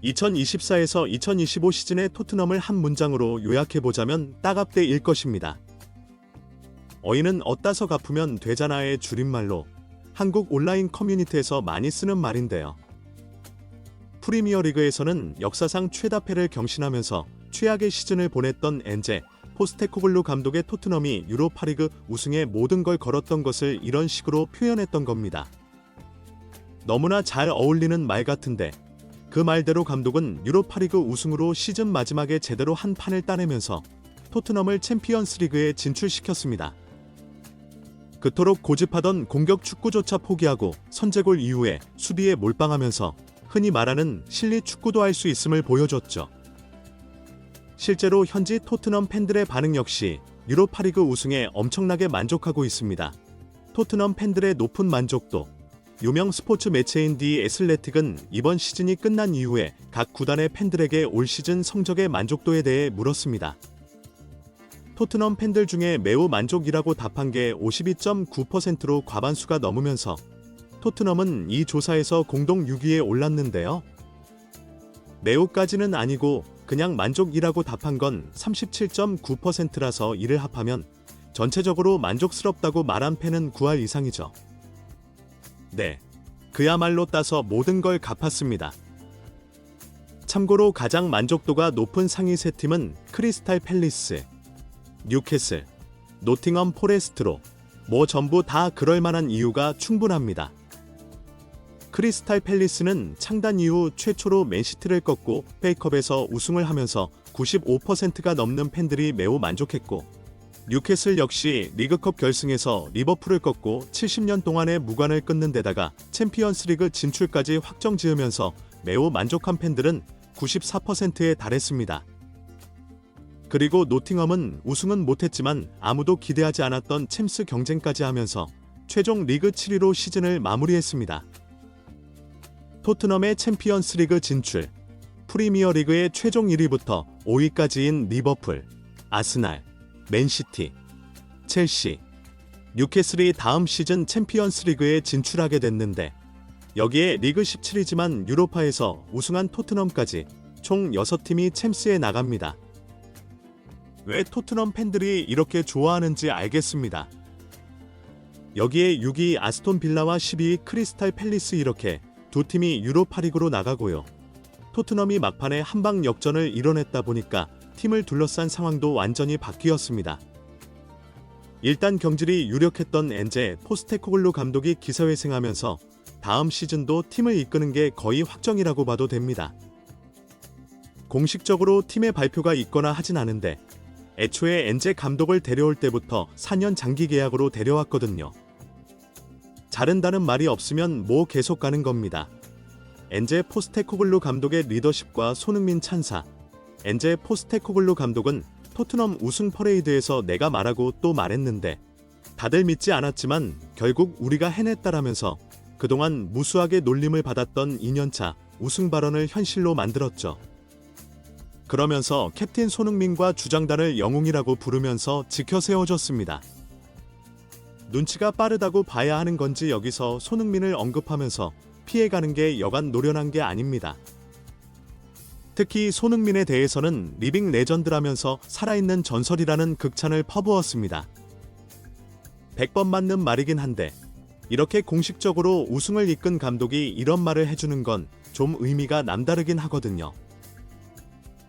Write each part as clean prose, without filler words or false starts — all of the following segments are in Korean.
2024에서 2025 시즌의 토트넘을 한 문장으로 요약해보자면 따갑대일 것입니다. 어이는 어따서 갚으면 되잖아의 줄임말로 한국 온라인 커뮤니티에서 많이 쓰는 말인데요. 프리미어리그에서는 역사상 최다패를 경신하면서 최악의 시즌을 보냈던 엔제 포스테코글루 감독의 토트넘이 유로파리그 우승에 모든 걸 걸었던 것을 이런 식으로 표현했던 겁니다. 너무나 잘 어울리는 말 같은데 그 말대로 감독은 유로파리그 우승으로 시즌 마지막에 제대로 한 판을 따내면서 토트넘을 챔피언스리그에 진출시켰습니다. 그토록 고집하던 공격 축구조차 포기하고 선제골 이후에 수비에 몰빵하면서 흔히 말하는 실리 축구도 할 수 있음을 보여줬죠. 실제로 현지 토트넘 팬들의 반응 역시 유로파리그 우승에 엄청나게 만족하고 있습니다. 토트넘 팬들의 높은 만족도. 유명 스포츠 매체인 디 애슬레틱은 이번 시즌이 끝난 이후에 각 구단의 팬들에게 올 시즌 성적의 만족도에 대해 물었습니다. 토트넘 팬들 중에 매우 만족이라고 답한 게 52.9%로 과반수가 넘으면서 토트넘은 이 조사에서 공동 6위에 올랐는데요. 매우까지는 아니고 그냥 만족이라고 답한 건 37.9%라서 이를 합하면 전체적으로 만족스럽다고 말한 팬은 9할 이상이죠. 네, 그야말로 따서 모든 걸 갚았습니다. 참고로 가장 만족도가 높은 상위 세 팀은 크리스탈 팰리스, 뉴캐슬, 노팅엄 포레스트로 뭐 전부 다 그럴 만한 이유가 충분합니다. 크리스탈 팰리스는 창단 이후 최초로 맨시티를 꺾고 페이컵에서 우승을 하면서 95%가 넘는 팬들이 매우 만족했고, 뉴캐슬 역시 리그컵 결승에서 리버풀을 꺾고 70년 동안의 무관을 끊는 데다가 챔피언스리그 진출까지 확정지으면서 매우 만족한 팬들은 94%에 달했습니다. 그리고 노팅엄은 우승은 못했지만 아무도 기대하지 않았던 챔스 경쟁까지 하면서 최종 리그 7위로 시즌을 마무리했습니다. 토트넘의 챔피언스리그 진출, 프리미어리그의 최종 1위부터 5위까지인 리버풀, 아스날, 맨시티, 첼시, 뉴캐슬이 다음 시즌 챔피언스리그에 진출하게 됐는데 여기에 리그 17위지만 유로파에서 우승한 토트넘까지 총 6팀이 챔스에 나갑니다. 왜 토트넘 팬들이 이렇게 좋아하는지 알겠습니다. 여기에 6위 아스톤 빌라와 12위 크리스탈 팰리스 이렇게 두 팀이 유로파리그로 나가고요. 토트넘이 막판에 한방 역전을 이뤄냈다 보니까 팀을 둘러싼 상황도 완전히 바뀌었습니다. 일단 경질이 유력했던 엔제 포스테코글루 감독이 기사회생하면서 다음 시즌도 팀을 이끄는 게 거의 확정이라고 봐도 됩니다. 공식적으로 팀의 발표가 있거나 하진 않은데 애초에 엔제 감독을 데려올 때부터 4년 장기 계약으로 데려왔거든요. 자른다는 말이 없으면 뭐 계속 가는 겁니다. 엔제 포스테코글루 감독의 리더십과 손흥민 찬사. 엔제 포스테코글루 감독은 토트넘 우승 퍼레이드에서 내가 말하고 또 말했는데 다들 믿지 않았지만 결국 우리가 해냈다라면서 그동안 무수하게 놀림을 받았던 2년차 우승 발언을 현실로 만들었죠. 그러면서 캡틴 손흥민과 주장단을 영웅이라고 부르면서 지켜 세워줬습니다. 눈치가 빠르다고 봐야 하는 건지 여기서 손흥민을 언급하면서 피해가는 게 여간 노련한 게 아닙니다. 특히 손흥민에 대해서는 리빙 레전드라면서 살아있는 전설이라는 극찬을 퍼부었습니다. 100번 맞는 말이긴 한데 이렇게 공식적으로 우승을 이끈 감독이 이런 말을 해주는 건 좀 의미가 남다르긴 하거든요.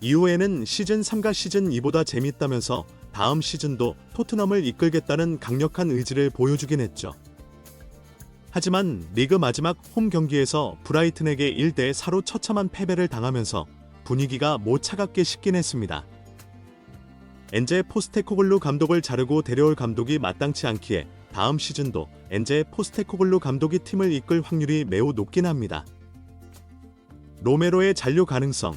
이후에는 시즌 3가 시즌 2보다 재밌다면서 다음 시즌도 토트넘을 이끌겠다는 강력한 의지를 보여주긴 했죠. 하지만 리그 마지막 홈 경기에서 브라이튼에게 1대4로 처참한 패배를 당하면서 분위기가 뭐 차갑게 식긴 했습니다. 엔제 포스테코글루 감독을 자르고 데려올 감독이 마땅치 않기에 다음 시즌도 엔제 포스테코글루 감독이 팀을 이끌 확률이 매우 높긴 합니다. 로메로의 잔류 가능성,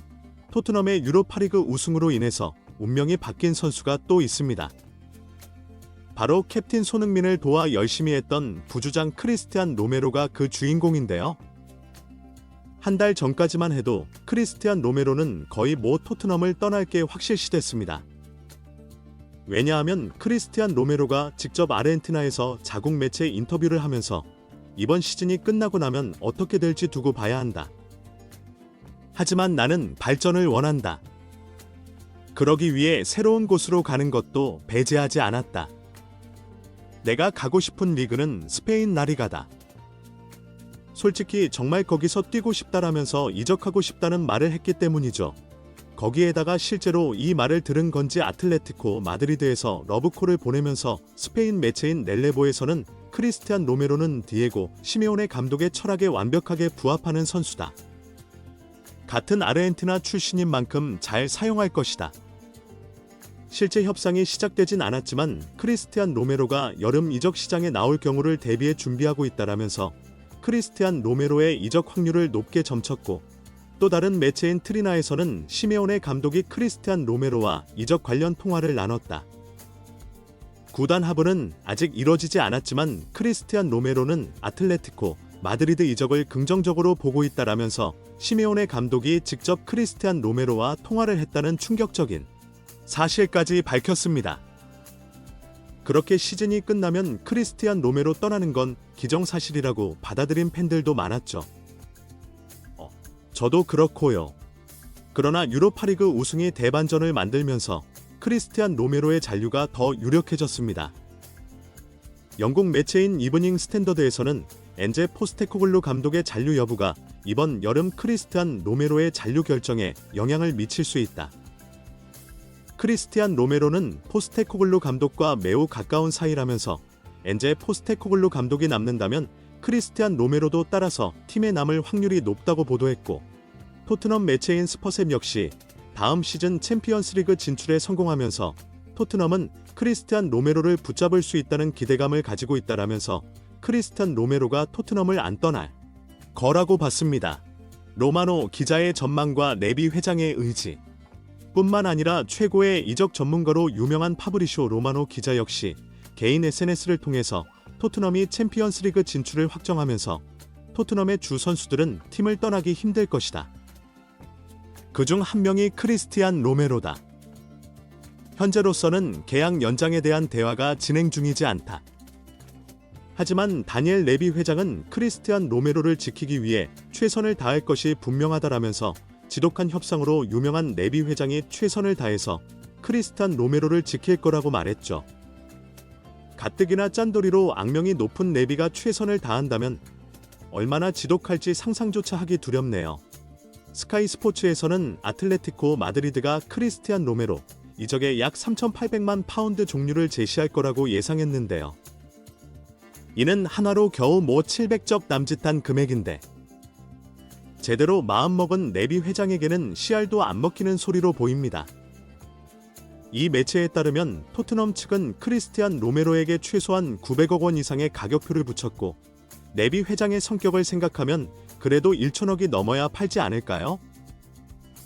토트넘의 유로파리그 우승으로 인해서 운명이 바뀐 선수가 또 있습니다. 바로 캡틴 손흥민을 도와 열심히 했던 부주장 크리스티안 로메로가 그 주인공인데요. 한 달 전까지만 해도 크리스티안 로메로는 거의 뭐 토트넘을 떠날 게 확실시됐습니다. 왜냐하면 크리스티안 로메로가 직접 아르헨티나에서 자국 매체 인터뷰를 하면서 이번 시즌이 끝나고 나면 어떻게 될지 두고 봐야 한다. 하지만 나는 발전을 원한다. 그러기 위해 새로운 곳으로 가는 것도 배제하지 않았다. 내가 가고 싶은 리그는 스페인 라리가다. 솔직히 정말 거기서 뛰고 싶다라면서 이적하고 싶다는 말을 했기 때문이죠. 거기에다가 실제로 이 말을 들은 건지 아틀레티코 마드리드에서 러브콜을 보내면서 스페인 매체인 렐레보에서는 크리스티안 로메로는 디에고 시메오네 감독의 철학에 완벽하게 부합하는 선수다. 같은 아르헨티나 출신인 만큼 잘 사용할 것이다. 실제 협상이 시작되진 않았지만 크리스티안 로메로가 여름 이적 시장에 나올 경우를 대비해 준비하고 있다라면서 크리스티안 로메로의 이적 확률을 높게 점쳤고, 또 다른 매체인 트리나에서는 시메오네 감독이 크리스티안 로메로와 이적 관련 통화를 나눴다. 구단 합의는 아직 이뤄지지 않았지만 크리스티안 로메로는 아틀레티코 마드리드 이적을 긍정적으로 보고 있다라면서 시메오네 감독이 직접 크리스티안 로메로와 통화를 했다는 충격적인 사실까지 밝혔습니다. 그렇게 시즌이 끝나면 크리스티안 로메로 떠나는 건 기정사실이라고 받아들인 팬들도 많았죠. 저도 그렇고요. 그러나 유로파리그 우승이 대반전을 만들면서 크리스티안 로메로의 잔류가 더 유력해졌습니다. 영국 매체인 이브닝 스탠더드에서는 엔제 포스테코글루 감독의 잔류 여부가 이번 여름 크리스티안 로메로의 잔류 결정에 영향을 미칠 수 있다. 크리스티안 로메로는 포스테코글루 감독과 매우 가까운 사이라면서 엔제 포스테코글루 감독이 남는다면 크리스티안 로메로도 따라서 팀에 남을 확률이 높다고 보도했고, 토트넘 매체인 스퍼셈 역시 다음 시즌 챔피언스리그 진출에 성공하면서 토트넘은 크리스티안 로메로를 붙잡을 수 있다는 기대감을 가지고 있다라면서 크리스티안 로메로가 토트넘을 안 떠날 거라고 봤습니다. 로마노 기자의 전망과 레비 회장의 의지 뿐만 아니라 최고의 이적 전문가로 유명한 파브리쇼 로마노 기자 역시 개인 SNS를 통해서 토트넘이 챔피언스리그 진출을 확정하면서 토트넘의 주 선수들은 팀을 떠나기 힘들 것이다. 그중 한 명이 크리스티안 로메로다. 현재로서는 계약 연장에 대한 대화가 진행 중이지 않다. 하지만 다니엘 레비 회장은 크리스티안 로메로를 지키기 위해 최선을 다할 것이 분명하다라면서 지독한 협상으로 유명한 레비 회장이 최선을 다해서 크리스티안 로메로를 지킬 거라고 말했죠. 가뜩이나 짠돌이로 악명이 높은 레비가 최선을 다한다면 얼마나 지독할지 상상조차 하기 두렵네요. 스카이 스포츠에서는 아틀레티코 마드리드가 크리스티안 로메로 이적에 약 3,800만 파운드 종류를 제시할 거라고 예상했는데요. 이는 한화로 겨우 700적 남짓한 금액인데 제대로 마음먹은 레비 회장에게는 씨알도 안 먹히는 소리로 보입니다. 이 매체에 따르면 토트넘 측은 크리스티안 로메로에게 최소한 900억 원 이상의 가격표를 붙였고, 레비 회장의 성격을 생각하면 그래도 1천억이 넘어야 팔지 않을까요?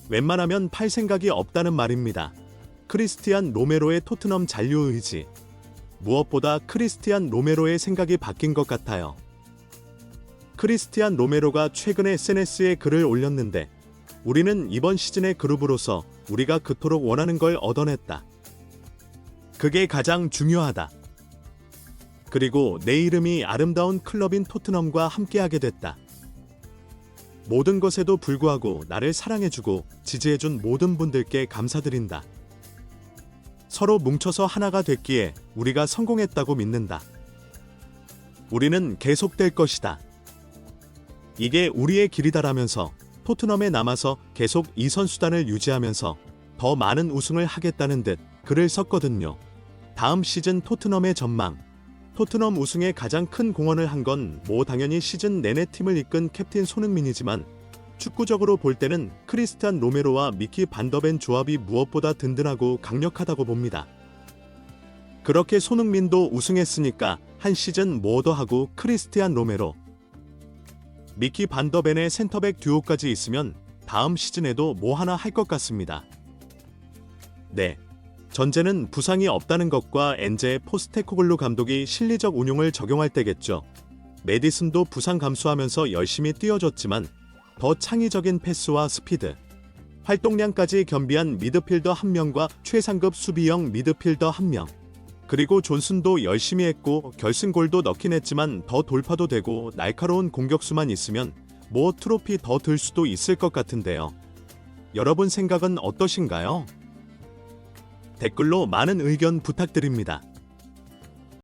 웬만하면 팔 생각이 없다는 말입니다. 크리스티안 로메로의 토트넘 잔류 의지. 무엇보다 크리스티안 로메로의 생각이 바뀐 것 같아요. 크리스티안 로메로가 최근에 SNS에 글을 올렸는데, 우리는 이번 시즌의 그룹으로서 우리가 그토록 원하는 걸 얻어냈다. 그게 가장 중요하다. 그리고 내 이름이 아름다운 클럽인 토트넘과 함께하게 됐다. 모든 것에도 불구하고 나를 사랑해주고 지지해준 모든 분들께 감사드린다. 서로 뭉쳐서 하나가 됐기에 우리가 성공했다고 믿는다. 우리는 계속될 것이다. 이게 우리의 길이다라면서 토트넘에 남아서 계속 이 선수단을 유지하면서 더 많은 우승을 하겠다는 듯 글을 썼거든요. 다음 시즌 토트넘의 전망. 토트넘 우승에 가장 큰 공헌을 한 건 당연히 시즌 내내 팀을 이끈 캡틴 손흥민이지만, 축구적으로 볼 때는 크리스티안 로메로와 미키 반더벤 조합이 무엇보다 든든하고 강력하다고 봅니다. 그렇게 손흥민도 우승했으니까 한 시즌 더 하고 크리스티안 로메로, 미키 반더벤의 센터백 듀오까지 있으면 다음 시즌에도 하나 할 것 같습니다. 네. 전제는 부상이 없다는 것과 엔제 포스테코글루 감독이 실리적 운용을 적용할 때겠죠. 메디슨도 부상 감수하면서 열심히 뛰어줬지만 더 창의적인 패스와 스피드, 활동량까지 겸비한 미드필더 1명과 최상급 수비형 미드필더 1명, 그리고 존슨도 열심히 했고 결승골도 넣긴 했지만 더 돌파도 되고 날카로운 공격수만 있으면 뭐 트로피 더 들 수도 있을 것 같은데요. 여러분 생각은 어떠신가요? 댓글로 많은 의견 부탁드립니다.